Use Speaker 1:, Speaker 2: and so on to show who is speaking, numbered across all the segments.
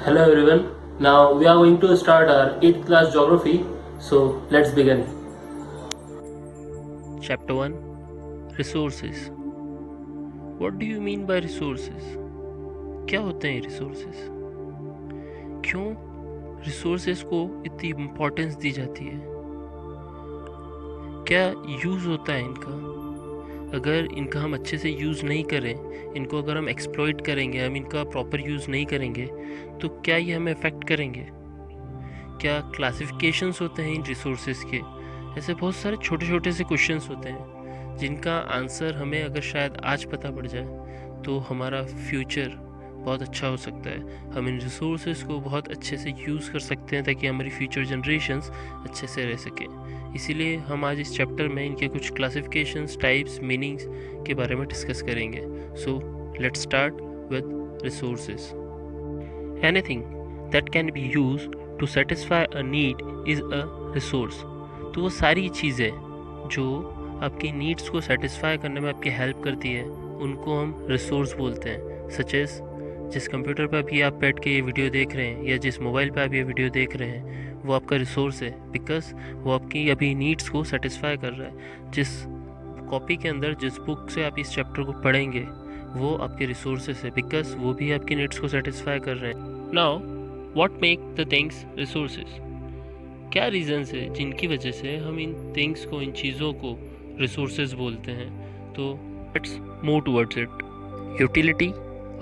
Speaker 1: Hello everyone. Now we are going to start our 8th class geography. So let's begin.
Speaker 2: Chapter 1 Resources. What do you mean by resources? क्या होते हैं resources? क्यों resources को इतनी importance दी जाती है? क्या यूज़ होता है इनका? अगर इनका हम अच्छे से यूज़ नहीं करें, इनको अगर हम एक्सप्लॉइट करेंगे, हम इनका प्रॉपर यूज़ नहीं करेंगे, तो क्या ये हमें अफेक्ट करेंगे? क्या क्लासिफिकेशंस होते हैं इन रिसोर्सेज के? ऐसे बहुत सारे छोटे छोटे से क्वेश्चंस होते हैं जिनका आंसर हमें अगर शायद आज पता पड़ जाए तो हमारा फ्यूचर बहुत अच्छा हो सकता है। हम इन रिसोर्सेज को बहुत अच्छे से यूज़ कर सकते हैं ताकि हमारी फ्यूचर जनरेशन्स अच्छे से रह सकें। इसीलिए हम आज इस चैप्टर में इनके कुछ क्लासिफिकेशंस, टाइप्स, मीनिंग्स के बारे में डिस्कस करेंगे। So let's start with resources. Anything that can be used to satisfy a need is a resource. तो वो सारी चीज़ें जो आपकी नीड्स को सेटिस्फाई करने में आपकी हेल्प करती है उनको हम रिसोर्स बोलते हैं। सच एज जिस कंप्यूटर पर अभी आप बैठ के ये वीडियो देख रहे हैं या जिस मोबाइल पर आप ये वीडियो देख रहे हैं वो आपका रिसोर्स है, बिकॉज वो आपकी अभी नीड्स को सेटिस्फाई कर रहा है। जिस कॉपी के अंदर जिस बुक से आप इस चैप्टर को पढ़ेंगे वो आपके रिसोर्सेस है, बिकॉज वो भी आपकी नीड्स को सेटिस्फाई कर रहे हैं। Now what make the things resources? क्या रीजंस है जिनकी वजह से हम इन थिंग्स को, इन चीज़ों को रिसोर्सेज बोलते हैं? तो let's move towards it. Utility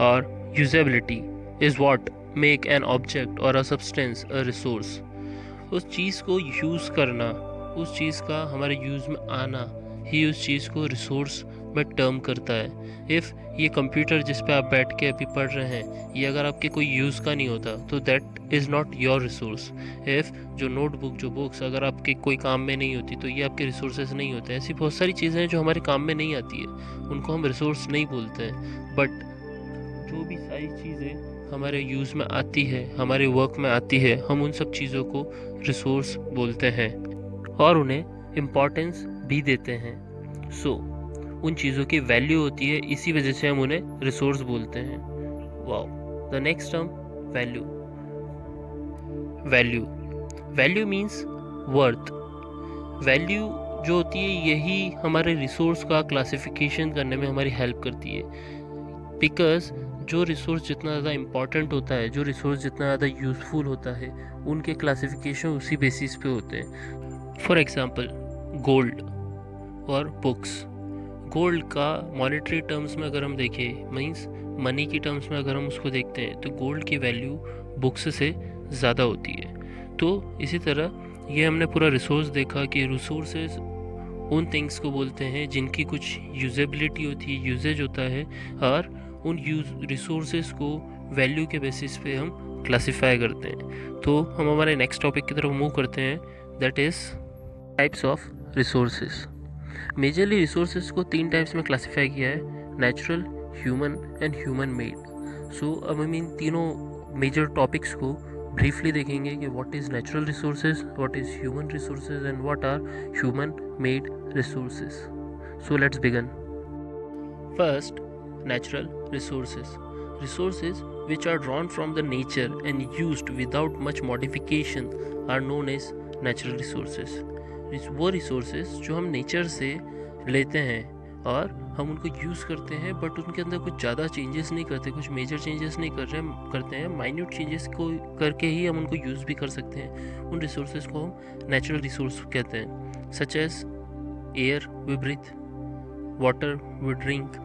Speaker 2: और usability is what make an object और अ सब्सटेंस अ रिसोर्स। उस चीज़ को यूज़ करना, उस चीज़ का हमारे यूज़ में आना ही उस चीज़ को रिसोर्स में टर्म करता है। इफ़ ये कंप्यूटर जिस पे आप बैठ के अभी पढ़ रहे हैं ये अगर आपके कोई यूज़ का नहीं होता तो that is not your resource. If जो नोटबुक, जो बुक्स अगर आपके कोई काम में नहीं होती तो ये आपके रिसोर्सेज नहीं होते। ऐसी बहुत सारी चीज़ें हैं जो हमारे काम में नहीं आती है, उनको हम रिसोर्स नहीं बोलते हैं। बट जो भी सारी चीज़ें हमारे यूज़ में आती है, हमारे वर्क में आती है, हम उन सब चीज़ों को रिसोर्स बोलते हैं और उन्हें इम्पोर्टेंस भी देते हैं। सो उन चीज़ों की वैल्यू होती है, इसी वजह से हम उन्हें रिसोर्स बोलते हैं। Wow, the next term value. Value value means worth. Value जो होती है यही हमारे रिसोर्स का क्लासिफिकेशन करने में हमारी हेल्प करती है, बिकॉज जो रिसोर्स जितना ज़्यादा इम्पॉर्टेंट होता है, जो रिसोर्स जितना ज़्यादा यूज़फुल होता है, उनके क्लासिफिकेशन उसी बेसिस पे होते हैं। फॉर एग्ज़ाम्पल गोल्ड और बुक्स। गोल्ड का मॉनेटरी टर्म्स में अगर हम देखें, मीन्स मनी की टर्म्स में अगर हम उसको देखते हैं तो गोल्ड की वैल्यू बुक्स से ज़्यादा होती है। तो इसी तरह ये हमने पूरा रिसोर्स देखा कि रिसोर्सेज उन थिंग्स को बोलते हैं जिनकी कुछ यूजेबिलिटी होती है, यूजेज होता है, और उन रिसोर्सेज को वैल्यू के बेसिस पे हम क्लासिफाई करते हैं। तो हम हमारे नेक्स्ट टॉपिक की तरफ मूव करते हैं, that is types of resources. Majorly resources को 3 टाइप्स में क्लासिफाई किया है, natural, human and human made. So अब हम इन तीनों मेजर टॉपिक्स को ब्रीफली देखेंगे कि what is natural resources, what is human resources and what are human made resources. So let's begin. First, natural resources which are drawn from the nature and used without much modification are known as natural resources। वो resources जो हम nature से लेते हैं और हम उनको use करते हैं, बट उनके अंदर कुछ ज़्यादा चेंजेस नहीं करते, कुछ मेजर चेंजेस नहीं करते हैं, माइन्यूट चेंजेस को करके ही हम उनको यूज़ भी कर सकते हैं। उन रिसोर्सेज को हम नेचुरल रिसोर्स कहते हैं, such as air we breathe, water we drink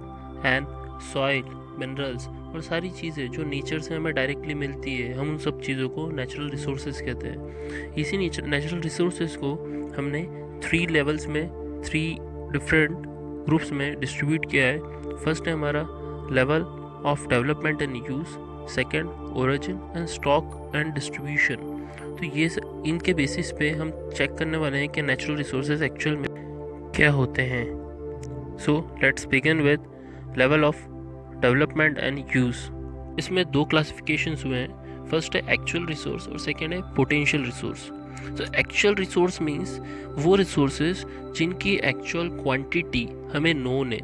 Speaker 2: and soil, minerals और सारी चीज़ें जो नेचर से हमें डायरेक्टली मिलती है, हम उन सब चीज़ों को नेचुरल रिसोर्सेज कहते हैं। इसी नेचुरल रिसोर्सेज को हमने 3 लेवल्स में, 3 डिफरेंट ग्रुप्स में डिस्ट्रीब्यूट किया है। फर्स्ट है हमारा level of development and use, second origin and stock and distribution. तो ये इनके बेसिस पे हम चेक करने वाले हैं कि नेचुरल रिसोर्सेज एक्चुअल में क्या होते हैं। सो let's begin with level of development and use. इसमें 2 क्लासिफिकेशंस हुए हैं, फर्स्ट है एक्चुअल रिसोर्स और सेकेंड है पोटेंशियल रिसोर्स। तो एक्चुअल रिसोर्स मीन्स वो रिसोर्सेज जिनकी एक्चुअल क्वांटिटी हमें नोन है,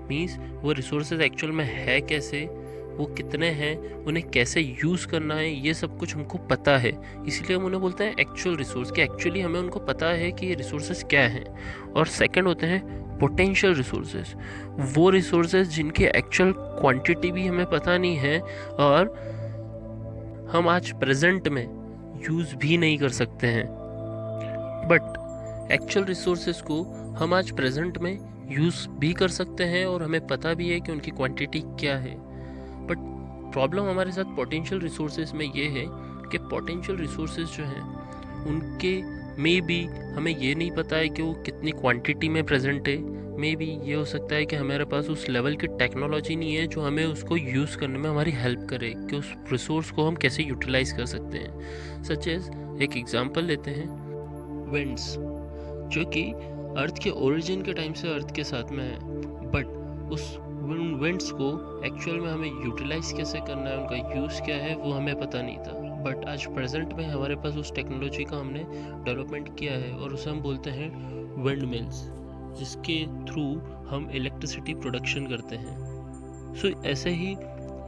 Speaker 2: मीन्स वो रिसोर्सेज एक्चुअल में है कैसे, वो कितने हैं, उन्हें कैसे यूज़ करना है, ये सब कुछ हमको पता है। इसीलिए हम उन्हें बोलते हैं एक्चुअल रिसोर्स, कि एक्चुअली हमें उनको पता है कि ये रिसोर्सेज क्या हैं। और सेकंड होते हैं पोटेंशियल रिसोर्सेज, वो रिसोर्सेज जिनकी एक्चुअल क्वांटिटी भी हमें पता नहीं है और हम आज प्रेजेंट में यूज़ भी नहीं कर सकते हैं। बट एक्चुअल रिसोर्सेज को हम आज प्रेजेंट में यूज़ भी कर सकते हैं और हमें पता भी है कि उनकी क्वांटिटी क्या है। बट प्रॉब्लम हमारे साथ पोटेंशियल रिसोर्सेज में ये है कि पोटेंशियल रिसोर्सेज जो हैं उनके में भी हमें ये नहीं पता है कि वो कितनी क्वांटिटी में प्रेजेंट है। मे बी ये हो सकता है कि हमारे पास उस लेवल की टेक्नोलॉजी नहीं है जो हमें उसको यूज़ करने में हमारी हेल्प करे, कि उस रिसोर्स को हम कैसे यूटिलाइज कर सकते हैं। सच एज एक एग्जांपल लेते हैं विंड्स, जो कि अर्थ के ओरिजिन के टाइम से अर्थ के साथ में है, बट उस विंड्स को एक्चुअल में हमें यूटिलाइज कैसे करना है, उनका यूज़ क्या है, वो हमें पता नहीं था। बट आज प्रेजेंट में हमारे पास उस टेक्नोलॉजी का हमने डेवलपमेंट किया है और उसे हम बोलते हैं विंड मिल्स, जिसके थ्रू हम इलेक्ट्रिसिटी प्रोडक्शन करते हैं। सो ऐसे ही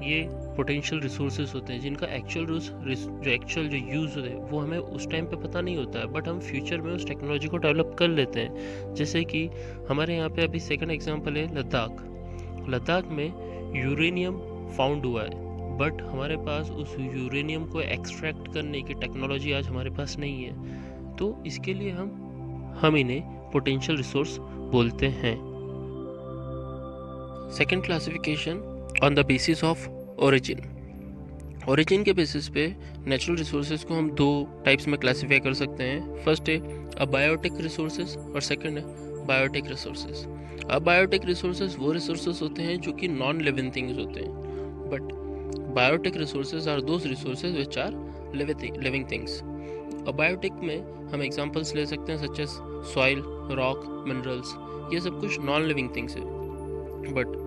Speaker 2: ये पोटेंशियल रिसोर्सेज होते हैं जिनका एक्चुअल जो यूज़ है वो हमें उस टाइम पे पता नहीं होता है, बट हम फ्यूचर में उस टेक्नोलॉजी को डेवलप कर लेते हैं। जैसे कि हमारे यहाँ पे अभी सेकंड एग्जांपल है लद्दाख में यूरेनियम फाउंड हुआ है, बट हमारे पास उस यूरेनियम को एक्सट्रैक्ट करने की टेक्नोलॉजी आज हमारे पास नहीं है। तो इसके लिए हम इन्हें पोटेंशियल रिसोर्स बोलते हैं। Second classification on the basis of origin के बेसिस पे नेचुरल रिसोर्सेज को हम दो टाइप्स में क्लासीफाई कर सकते हैं। फर्स्ट है अबायोटिक रिसोर्सेज और सेकंड है बायोटिक रिसोर्सेज। अबायोटिक रिसोर्सेज वो रिसोर्सेज होते हैं जो कि नॉन लिविंग थिंग्स होते हैं, but biotic resources are those resources which are living things. Abiotic में हम एग्जांपल्स ले सकते हैं such as soil, rock, minerals, ये सब कुछ नॉन लिविंग थिंग्स है। बट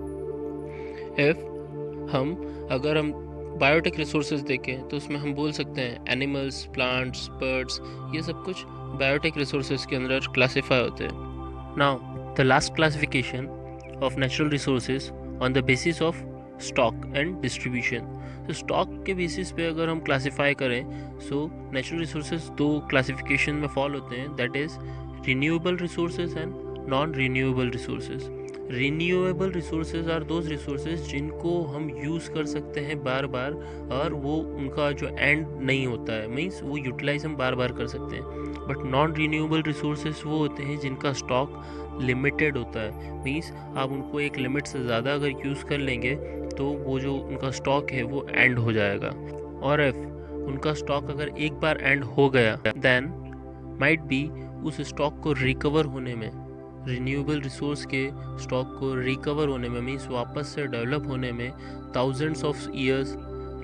Speaker 2: अगर हम बायोटिक रिसोर्सेज देखें तो उसमें हम बोल सकते हैं एनिमल्स, प्लांट्स, बर्ड्स, ये सब कुछ बायोटिक रिसोर्सेज के अंदर क्लासीफाई होते हैं। Now the last classification of natural resources on the basis of stock and distribution. तो स्टॉक के बेसिस पे अगर हम क्लासीफाई करें, सो नेचुरल रिसोर्सेज दो क्लासिफिकेशन में फॉल होते हैं, that is renewable resources and non renewable resources. Renewable resources are those resources जिनको हम यूज़ कर सकते हैं बार बार और वो उनका जो एंड नहीं होता है, मीन्स वो यूटिलाइज हम बार बार कर सकते हैं। बट नॉन रिन्यूएबल रिसोर्सेज वो होते हैं जिनका स्टॉक लिमिटेड होता है, मीन्स आप उनको एक लिमिट से ज़्यादा अगर यूज़ कर लेंगे तो वो जो उनका स्टॉक है वो एंड हो जाएगा। और इफ उनका स्टॉक अगर एक बार एंड हो गया देन माइट बी उस स्टॉक को रिकवर होने में, रिन्यूएबल रिसोर्स के स्टॉक को रिकवर होने में, मीन्स वापस से डेवलप होने में थाउजेंड्स ऑफ ईयर्स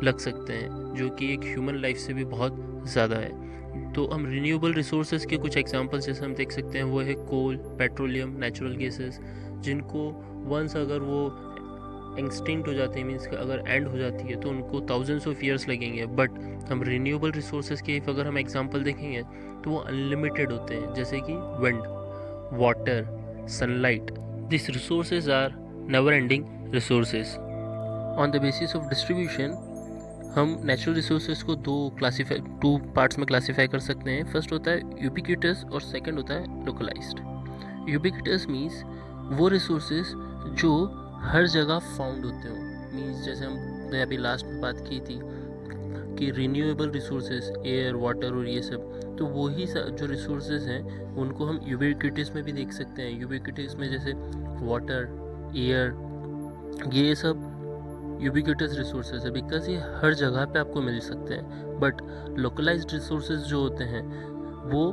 Speaker 2: लग सकते हैं, जो कि एक ह्यूमन लाइफ से भी बहुत ज़्यादा है। तो हम रिन्यूएबल रिसोर्सेज के कुछ एग्जांपल्स जैसे हम देख सकते हैं वो है कोल, पेट्रोलियम, नेचुरल गैसेस, जिनको वंस अगर वो एक्सटिंक्ट हो जाते हैं, मीन्स अगर एंड हो जाती है तो उनको थाउजेंड्स ऑफ ईयर्स लगेंगे। बट हम रिन्यूएबल रिसोर्सेज के अगर हम एग्जांपल देखेंगे तो वो अनलिमिटेड होते हैं, जैसे कि wind, water, sunlight. This resources are never ending resources. On the basis of distribution हम नेचुरल रिसोर्सेज को टू पार्ट्स में क्लासीफाई कर सकते हैं। फर्स्ट होता है यूबिक्विटस और सेकंड होता है लोकलाइज्ड। यूबिक्विटस मीन्स वो रिसोर्सेज जो हर जगह फाउंड होते हो, मीन्स जैसे हमने अभी लास्ट में बात की थी कि रिन्यूएबल रिसोर्सेज एयर, वाटर और ये सब, तो वही जो रिसोर्सेज हैं उनको हम यूबिक्विटस में भी देख सकते हैं। यूबिक्विटस में जैसे वाटर, एयर, ये सब यूबिक्विटस रिसोर्सेज है बिकॉज ये हर जगह पे आपको मिल सकते हैं। बट लोकलाइज्ड रिसोर्सेज जो होते हैं वो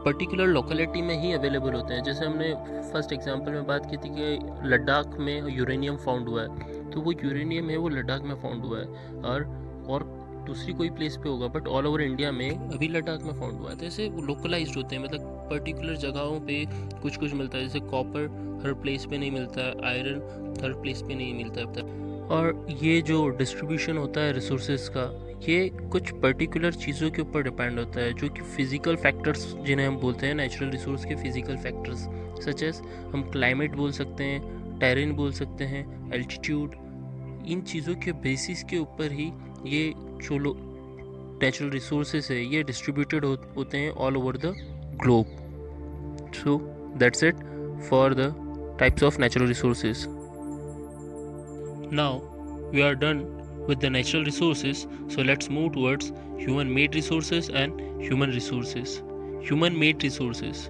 Speaker 2: पर्टिकुलर लोकेलिटी में ही अवेलेबल होते हैं। जैसे हमने फर्स्ट एग्जांपल में बात की थी कि लद्दाख में यूरेनियम फाउंड हुआ है, तो वो यूरेनियम है वो लद्दाख में फाउंड हुआ है और दूसरी कोई प्लेस पे होगा, बट ऑल ओवर इंडिया में अभी लद्दाख में फाउंड हुआ है। तो ऐसे वो लोकलाइज्ड होते हैं, मतलब पर्टिकुलर जगहों पे कुछ मिलता है। जैसे कॉपर हर प्लेस पे नहीं मिलता है, आयरन हर प्लेस पे नहीं मिलता है। और ये जो डिस्ट्रीब्यूशन होता है रिसोर्सेज का, ये कुछ पर्टिकुलर चीज़ों के ऊपर डिपेंड होता है, जो कि फिजिकल फैक्टर्स जिन्हें हम बोलते हैं नेचुरल रिसोर्स के फिजिकल फैक्टर्स, सच एज हम क्लाइमेट बोल सकते हैं, टेरेन बोल सकते हैं, एल्टीट्यूड, इन चीज़ों के बेसिस के ऊपर ही ये जो नेचुरल रिसोर्सेज है ये डिस्ट्रीब्यूटेड होते हैं all over the globe. So that's it for the types of natural resources. Now we are done with the natural resources, so let's move towards human made resources and human resources. Human made resources,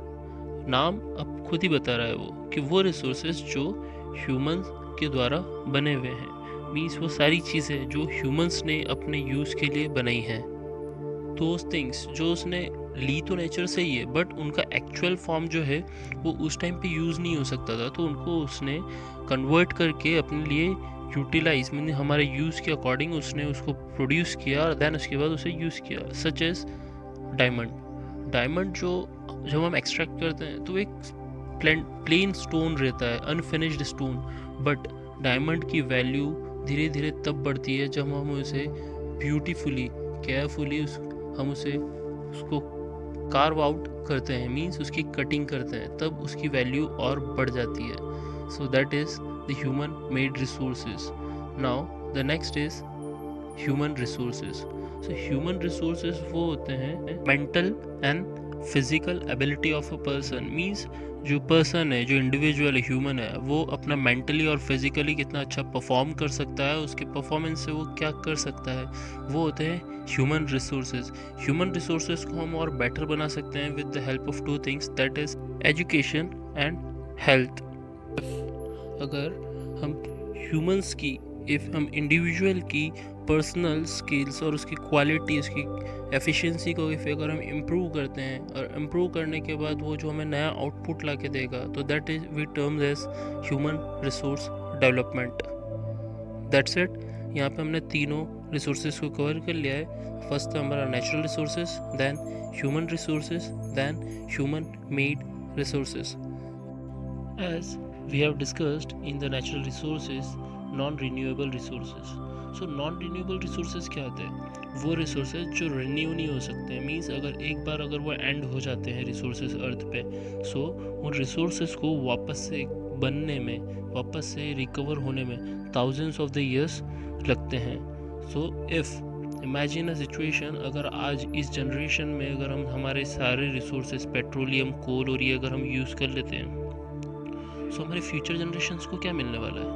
Speaker 2: नाम अब खुद ही बता रहा है वो कि वो resources जो humans के द्वारा बने हुए हैं, मीन्स वो सारी चीज़ें जो humans ने अपने यूज़ के लिए बनाई हैं. those things जो उसने ली तो नेचर से ही है, बट उनका एक्चुअल फॉर्म जो है वो उस टाइम पे यूज़ नहीं हो सकता था, तो उनको उसने कन्वर्ट करके अपने लिए यूटिलाइज मीन हमारे यूज़ के अकॉर्डिंग उसने उसको प्रोड्यूस किया और देन उसके बाद उसे यूज़ किया. सच एज डायमंड जो जब हम एक्सट्रैक्ट करते हैं तो एक प्लेन स्टोन रहता है, अनफिनिश्ड स्टोन, बट डायमंड की वैल्यू धीरे धीरे तब बढ़ती है जब हम उसे ब्यूटीफुली केयरफुली हम उसको कार्व आउट करते हैं, मीन्स उसकी कटिंग करते हैं, तब उसकी वैल्यू और बढ़ जाती है. So that is the human made resources. Now the next is human resources. So human resources वो होते हैं mental and physical ability of a person, means जो पर्सन है, जो इंडिविजुअल ह्यूमन है, वो अपना मेंटली और फिजिकली कितना अच्छा परफॉर्म कर सकता है, उसके परफॉर्मेंस से वो क्या कर सकता है, वो होते हैं ह्यूमन रिसोर्सेज. ह्यूमन रिसोर्सेज को हम और बेटर बना सकते हैं with the help of two things, that is education and health. अगर हम ह्यूमंस की हम इंडिविजुअल की पर्सनल स्किल्स और उसकी क्वालिटी, उसकी एफिशिएंसी को अगर हम इम्प्रूव करते हैं, और इम्प्रूव करने के बाद वो जो हमें नया आउटपुट ला के देगा, तो that is we terms as human resource development. That's it. यहाँ पे हमने तीनों रिसोर्सेज को कवर कर लिया है. फर्स्ट था हमारा natural resources, then human resources, then human made resources. As we have discussed in the natural resources, non-renewable resources. So non-renewable resources क्या होते हैं? वो resources जो renew नहीं हो सकते, मीन्स अगर वो एंड हो जाते हैं resources अर्थ पे, so उन resources को वापस से बनने में, वापस से रिकवर होने में thousands of the years लगते हैं. So if imagine a situation, अगर आज इस जनरेशन में अगर हम हमारे सारे रिसोर्सेज पेट्रोलियम, कोल और ये अगर हम यूज़ कर लेते हैं, सो हमारे फ्यूचर जनरेशन्स को क्या मिलने वाला है,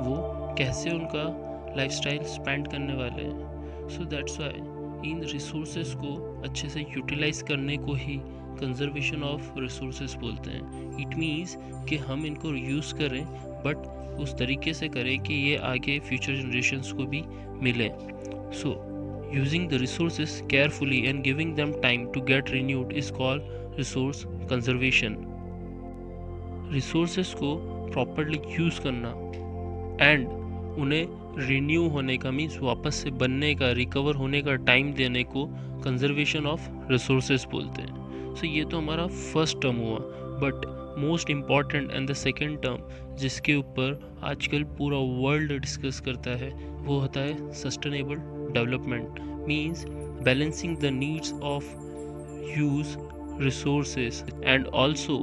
Speaker 2: वो कैसे उनका लाइफस्टाइल स्पेंड करने वाले हैं. So that's why in resources को अच्छे से यूटिलाइज करने को ही कंजर्वेशन ऑफ रिसोर्सेज बोलते हैं. इट मीन्स कि हम इनको यूज़ करें, बट उस तरीके से करें कि ये आगे फ्यूचर जनरेशन्स को भी मिले. So using the resources carefully and giving them time to get renewed is called resource conservation. Resources को प्रॉपरली यूज़ करना एंड उन्हें रिन्यू होने का, मीन्स वापस से बनने का, रिकवर होने का टाइम देने को कंजर्वेशन ऑफ रिसोर्सेज बोलते हैं. सो ये तो हमारा फर्स्ट टर्म हुआ, but most important and the second term जिसके ऊपर आजकल पूरा वर्ल्ड डिस्कस करता है, वो होता है sustainable development. Means balancing the needs of use resources and also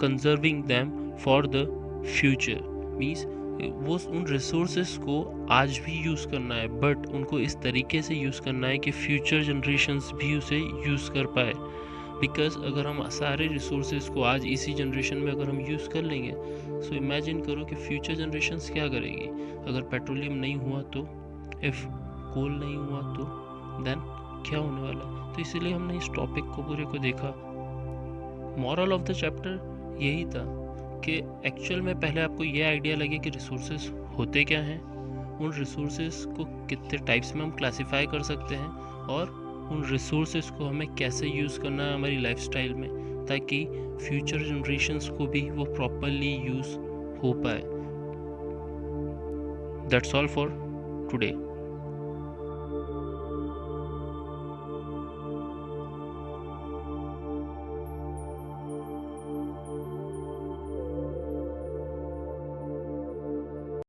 Speaker 2: conserving them for the future. Means वो उन रिसोर्सेज को आज भी यूज़ करना है, बट उनको इस तरीके से यूज़ करना है कि फ्यूचर जनरेशन्स भी उसे यूज़ कर पाए. बिकॉज अगर हम सारे रिसोर्सेज को आज इसी जनरेशन में अगर हम यूज़ कर लेंगे, सो इमेजिन करो कि फ्यूचर जनरेशन्स क्या करेगी. अगर पेट्रोलियम नहीं हुआ तो, इफ़ कोल नहीं हुआ तो, देन क्या होने वाला. तो इसीलिए हमने इस टॉपिक को पूरे को देखा. मॉरल ऑफ द चैप्टर यही था कि एक्चुअल में पहले आपको ये आइडिया लगे कि रिसोर्सेज होते क्या हैं, उन रिसोर्सेज को कितने टाइप्स में हम क्लासिफाई कर सकते हैं, और उन रिसोर्सेज को हमें कैसे यूज़ करना है हमारी लाइफस्टाइल में, ताकि फ्यूचर जनरेशन्स को भी वो प्रॉपरली यूज़ हो पाए. That's all for today.